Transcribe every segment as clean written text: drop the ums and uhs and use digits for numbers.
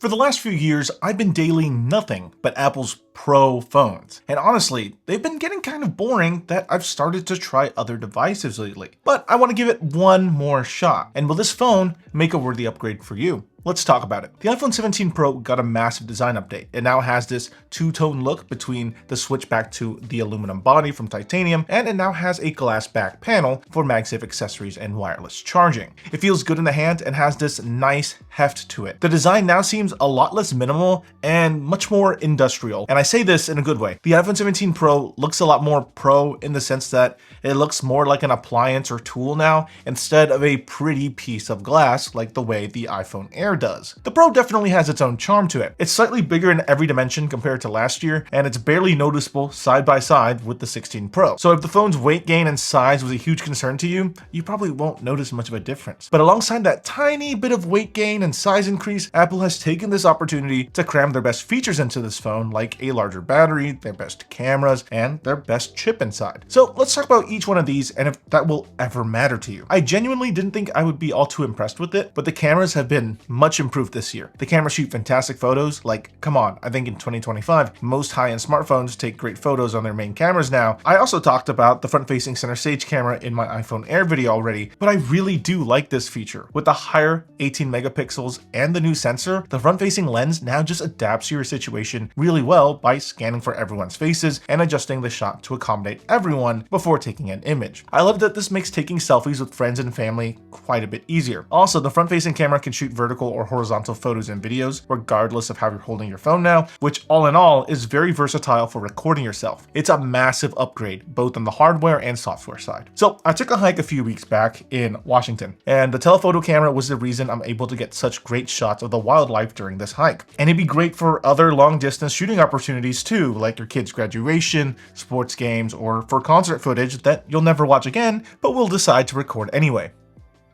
For the last few years, I've been dailying nothing but Apple's Pro phones. And honestly, they've been getting kind of boring that I've started to try other devices lately. But I want to give it one more shot. And will this phone make a worthy upgrade for you? Let's talk about it. The iPhone 17 Pro got a massive design update. It now has this two-tone look between the switch back to the aluminum body from titanium, and it now has a glass back panel for MagSafe accessories and wireless charging. It feels good in the hand and has this nice heft to it. The design now seems a lot less minimal and much more industrial, and I say this in a good way. The iPhone 17 Pro looks a lot more pro in the sense that it looks more like an appliance or tool now instead of a pretty piece of glass like the way the iPhone Air does. The Pro definitely has its own charm to it. It's slightly bigger in every dimension compared to last year, and it's barely noticeable side by side with the 16 Pro. So if the phone's weight gain and size was a huge concern to you, you probably won't notice much of a difference. But alongside that tiny bit of weight gain and size increase, Apple has taken this opportunity to cram their best features into this phone, like a larger battery, their best cameras, and their best chip inside. So let's talk about each one of these and if that will ever matter to you. I genuinely didn't think I would be all too impressed with it, but the cameras have been much improved this year. The cameras shoot fantastic photos. Like, come on, I think in 2025, most high-end smartphones take great photos on their main cameras now. I also talked about the front-facing center stage camera in my iPhone Air video already, but I really do like this feature. With the higher 18 megapixels and the new sensor, the front-facing lens now just adapts to your situation really well by scanning for everyone's faces and adjusting the shot to accommodate everyone before taking an image. I love that this makes taking selfies with friends and family quite a bit easier. Also, the front-facing camera can shoot vertical or horizontal photos and videos regardless of how you're holding your phone now, which all in all is very versatile for recording yourself. It's a massive upgrade both on the hardware and software side. So I took a hike a few weeks back in Washington, and the telephoto camera was the reason I'm able to get such great shots of the wildlife during this hike. And it'd be great for other long distance shooting opportunities too, like your kid's graduation, sports games, or for concert footage that you'll never watch again but will decide to record anyway.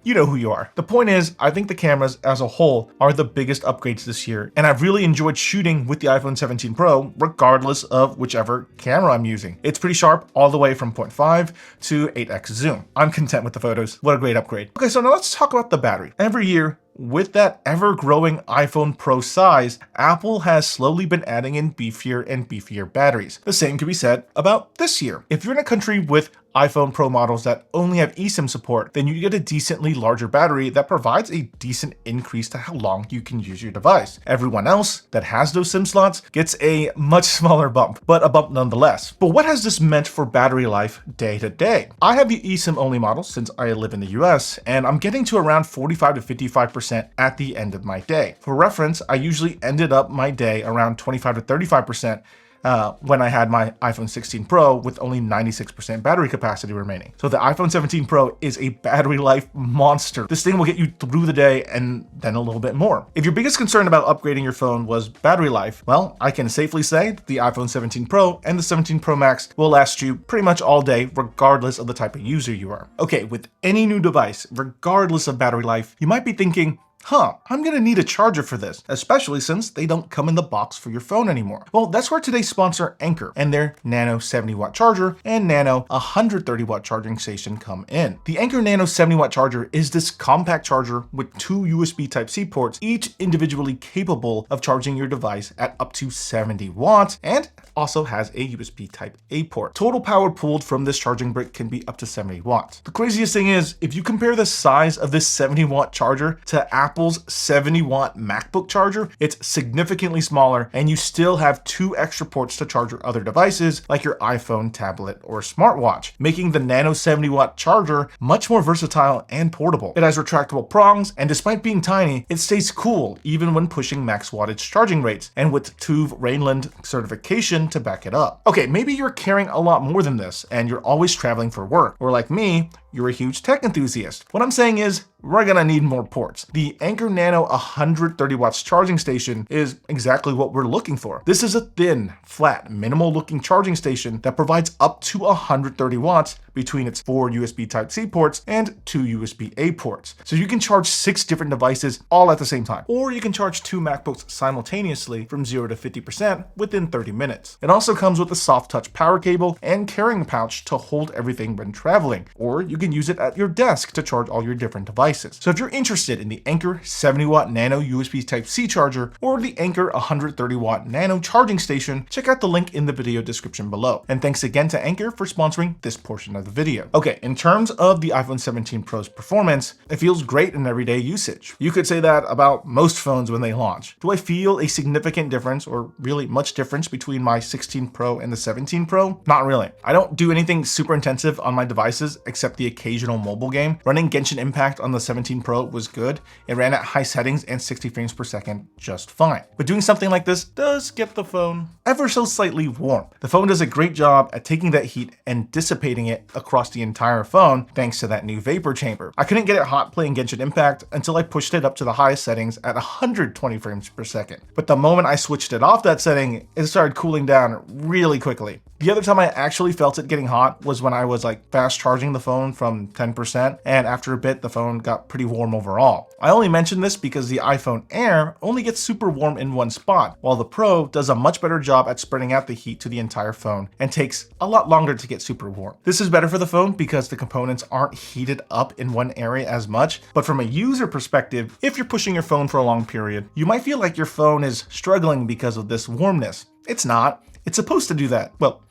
You know who you are. The point is, I think the cameras as a whole are the biggest upgrades this year, and I've really enjoyed shooting with the iPhone 17 Pro regardless of whichever camera I'm using. It's pretty sharp all the way from 0.5 to 8x zoom. I'm content with the photos. What a great upgrade. Okay, so now let's talk about the battery. Every year, with that ever-growing iPhone Pro size, Apple has slowly been adding in beefier and beefier batteries. The same can be said about this year. If you're in a country with iPhone Pro models that only have eSIM support, then you get a decently larger battery that provides a decent increase to how long you can use your device. Everyone else that has those SIM slots gets a much smaller bump, but a bump nonetheless. But what has this meant for battery life day to day? I have the eSIM only model since I live in the US, and I'm getting to around 45 to 55% at the end of my day. For reference, I usually ended up my day around 25 to 35% when I had my iPhone 16 Pro with only 96% battery capacity remaining. So the iPhone 17 Pro is a battery life monster. This thing will get you through the day and then a little bit more. If your biggest concern about upgrading your phone was battery life, well, I can safely say that the iPhone 17 Pro and the 17 Pro Max will last you pretty much all day regardless of the type of user you are. Okay, with any new device, regardless of battery life, you might be thinking, I'm gonna need a charger for this, especially since they don't come in the box for your phone anymore. Well, that's where today's sponsor, Anker, and their Nano 70-watt charger and Nano 130-watt charging station come in. The Anker Nano 70-watt charger is this compact charger with two USB Type-C ports, each individually capable of charging your device at up to 70 watts, and also has a USB Type-A port. Total power pulled from this charging brick can be up to 70 watts. The craziest thing is, if you compare the size of this 70-watt charger to Apple's 70-watt MacBook charger, it's significantly smaller, and you still have two extra ports to charge your other devices like your iPhone, tablet, or smartwatch, making the Nano 70-watt charger much more versatile and portable. It has retractable prongs, and despite being tiny, it stays cool even when pushing max wattage charging rates, and with TÜV Rheinland certification to back it up. Okay, maybe you're carrying a lot more than this, and you're always traveling for work, or like me, you're a huge tech enthusiast. What I'm saying is, we're gonna need more ports. The Anker Nano 130 watts charging station is exactly what we're looking for. This is a thin, flat, minimal looking charging station that provides up to 130 watts between its 4 USB Type-C ports and 2 USB-A ports. So you can charge 6 different devices all at the same time. Or you can charge 2 MacBooks simultaneously from 0 to 50% within 30 minutes. It also comes with a soft touch power cable and carrying pouch to hold everything when traveling. Or you can use it at your desk to charge all your different devices. So if you're interested in the Anker 70-watt Nano USB Type-C charger or the Anker 130-watt Nano charging station, check out the link in the video description below. And thanks again to Anker for sponsoring this portion of the video. Okay, in terms of the iPhone 17 Pro's performance, it feels great in everyday usage. You could say that about most phones when they launch. Do I feel a significant difference or really much difference between my 16 Pro and the 17 Pro? Not really. I don't do anything super intensive on my devices except the occasional mobile game. Running Genshin Impact on the 17 Pro was good. It ran at high settings and 60 frames per second just fine. But doing something like this does get the phone ever so slightly warm. The phone does a great job at taking that heat and dissipating it across the entire phone thanks to that new vapor chamber. I couldn't get it hot playing Genshin Impact until I pushed it up to the highest settings at 120 frames per second. But the moment I switched it off that setting, it started cooling down really quickly. The other time I actually felt it getting hot was when I was fast charging the phone from 10%, and after a bit the phone got pretty warm overall. I only mention this because the iPhone Air only gets super warm in one spot, while the Pro does a much better job at spreading out the heat to the entire phone and takes a lot longer to get super warm. This is better for the phone because the components aren't heated up in one area as much, but from a user perspective, if you're pushing your phone for a long period, you might feel like your phone is struggling because of this warmness. It's not. It's supposed to do that. Well,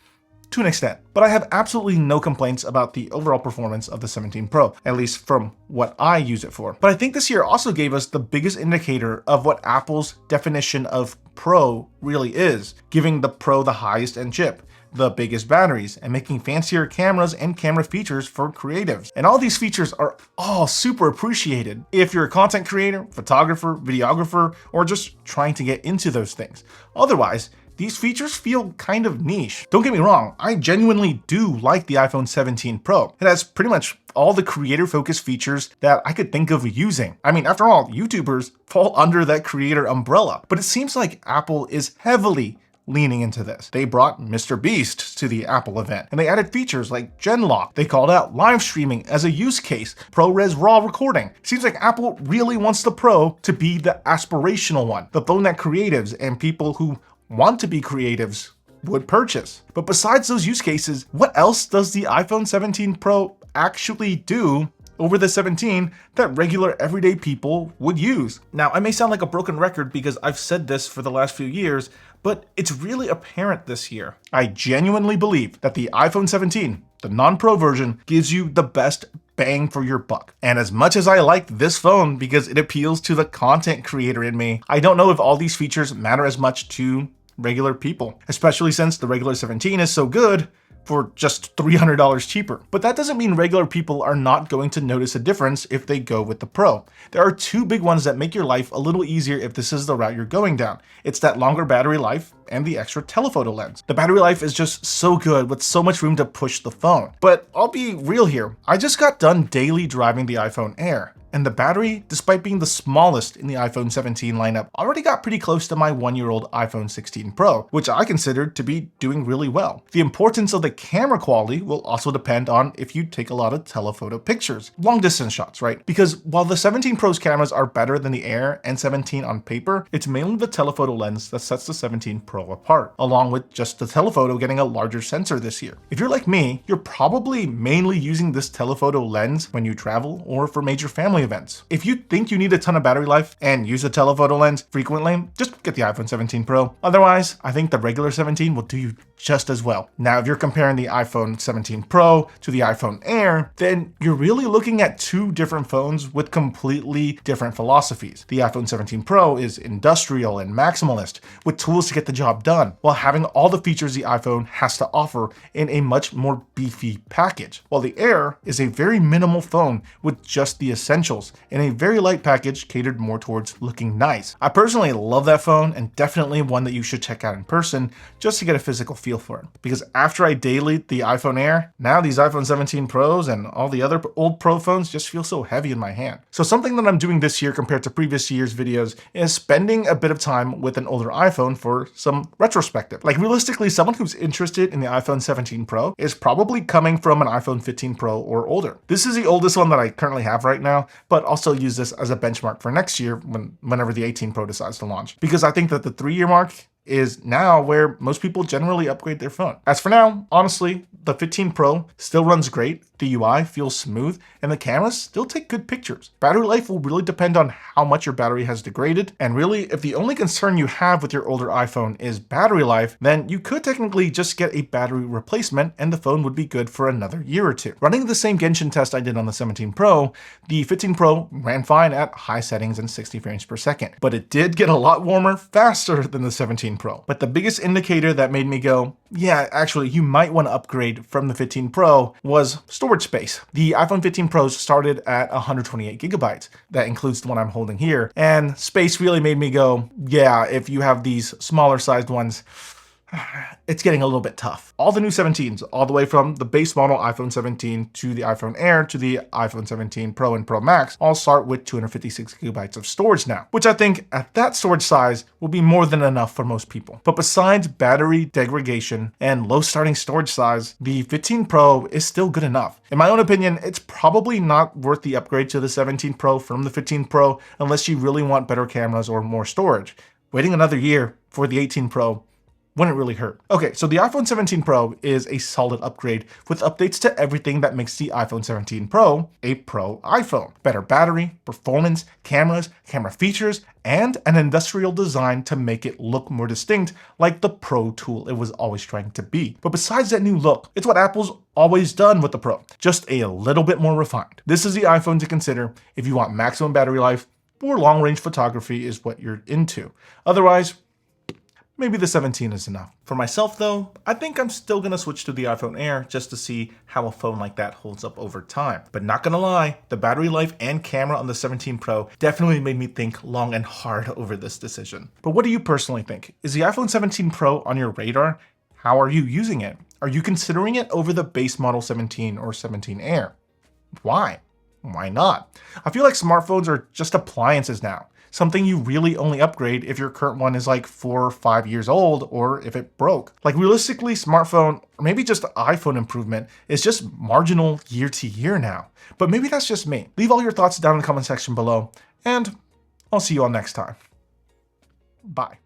to an extent, but I have absolutely no complaints about the overall performance of the 17 Pro, at least from what I use it for. But I think this year also gave us the biggest indicator of what Apple's definition of Pro really is, giving the Pro the highest end chip, the biggest batteries, and making fancier cameras and camera features for creatives. And all these features are all super appreciated if you're a content creator, photographer, videographer, or just trying to get into those things. Otherwise, these features feel kind of niche. Don't get me wrong, I genuinely do like the iPhone 17 Pro. It has pretty much all the creator-focused features that I could think of using. I mean, after all, YouTubers fall under that creator umbrella. But it seems like Apple is heavily leaning into this. They brought Mr. Beast to the Apple event, and they added features like GenLock. They called out live streaming as a use case, ProRes RAW recording. Seems like Apple really wants the Pro to be the aspirational one, the phone that creatives and people who want to be creatives would purchase. But besides those use cases, what else does the iPhone 17 Pro actually do over the 17 that regular everyday people would use? Now, I may sound like a broken record because I've said this for the last few years, but it's really apparent this year. I genuinely believe that the iPhone 17, the non-Pro version, gives you the best bang for your buck. And as much as I like this phone because it appeals to the content creator in me, I don't know if all these features matter as much to regular people, especially since the regular 17 is so good for just $300 cheaper. But that doesn't mean regular people are not going to notice a difference if they go with the Pro. There are two big ones that make your life a little easier if this is the route you're going down. It's that longer battery life and the extra telephoto lens. The battery life is just so good with so much room to push the phone. But I'll be real here, I just got done daily driving the iPhone Air, and the battery, despite being the smallest in the iPhone 17 lineup, already got pretty close to my one-year-old iPhone 16 Pro, which I considered to be doing really well. The importance of the camera quality will also depend on if you take a lot of telephoto pictures, long distance shots, right? Because while the 17 Pro's cameras are better than the Air and 17 on paper, it's mainly the telephoto lens that sets the 17 Pro apart, along with just the telephoto getting a larger sensor this year. If you're like me, you're probably mainly using this telephoto lens when you travel or for major family events. If you think you need a ton of battery life and use a telephoto lens frequently, just get the iPhone 17 Pro. Otherwise, I think the regular 17 will do you just as well. Now, if you're comparing the iPhone 17 Pro to the iPhone Air, then you're really looking at two different phones with completely different philosophies. The iPhone 17 Pro is industrial and maximalist, with tools to get the job done, while having all the features the iPhone has to offer in a much more beefy package. While the Air is a very minimal phone with just the essentials essentials in a very light package catered more towards looking nice. I personally love that phone and definitely one that you should check out in person just to get a physical feel for it. Because after I dailied the iPhone Air, now these iPhone 17 Pros and all the other old Pro phones just feel so heavy in my hand. So something that I'm doing this year compared to previous years' videos is spending a bit of time with an older iPhone for some retrospective. Like realistically, someone who's interested in the iPhone 17 Pro is probably coming from an iPhone 15 Pro or older. This is the oldest one that I currently have right now, but also use this as a benchmark for next year whenever the 18 Pro decides to launch. Because I think that the 3-year mark is now where most people generally upgrade their phone. As for now, honestly, the 15 Pro still runs great, the UI feels smooth, and the cameras still take good pictures. Battery life will really depend on how much your battery has degraded, and really, if the only concern you have with your older iPhone is battery life, then you could technically just get a battery replacement and the phone would be good for another year or two. Running the same Genshin test I did on the 17 Pro, the 15 Pro ran fine at high settings and 60 frames per second, but it did get a lot warmer faster than the 17 Pro. But the biggest indicator that made me go, yeah, actually, you might want to upgrade from the 15 Pro was storage space. The iPhone 15 Pros started at 128 gigabytes. That includes the one I'm holding here. And space really made me go, yeah, if you have these smaller sized ones, it's getting a little bit tough. All the new 17s, all the way from the base model iPhone 17 to the iPhone Air to the iPhone 17 Pro and Pro Max, all start with 256 gigabytes of storage now, which I think at that storage size will be more than enough for most people. But besides battery degradation and low starting storage size, the 15 Pro is still good enough. In my own opinion, it's probably not worth the upgrade to the 17 Pro from the 15 Pro unless you really want better cameras or more storage. Waiting another year for the 18 Pro wouldn't really hurt. Okay, so the iPhone 17 Pro is a solid upgrade with updates to everything that makes the iPhone 17 Pro a Pro iPhone. Better battery, performance, cameras, camera features, and an industrial design to make it look more distinct like the Pro tool it was always trying to be. But besides that new look, it's what Apple's always done with the Pro, just a little bit more refined. This is the iPhone to consider if you want maximum battery life or long-range photography is what you're into. Otherwise, maybe the 17 is enough. For myself though, I think I'm still gonna switch to the iPhone Air just to see how a phone like that holds up over time. But not gonna lie, the battery life and camera on the 17 Pro definitely made me think long and hard over this decision. But what do you personally think? Is the iPhone 17 Pro on your radar? How are you using it? Are you considering it over the base model 17 or 17 Air? Why? Why not? I feel like smartphones are just appliances now. Something you really only upgrade if your current one is like 4 or 5 years old or if it broke. Like realistically, smartphone, or maybe just iPhone improvement is just marginal year to year now. But maybe that's just me. Leave all your thoughts down in the comment section below, and I'll see you all next time. Bye.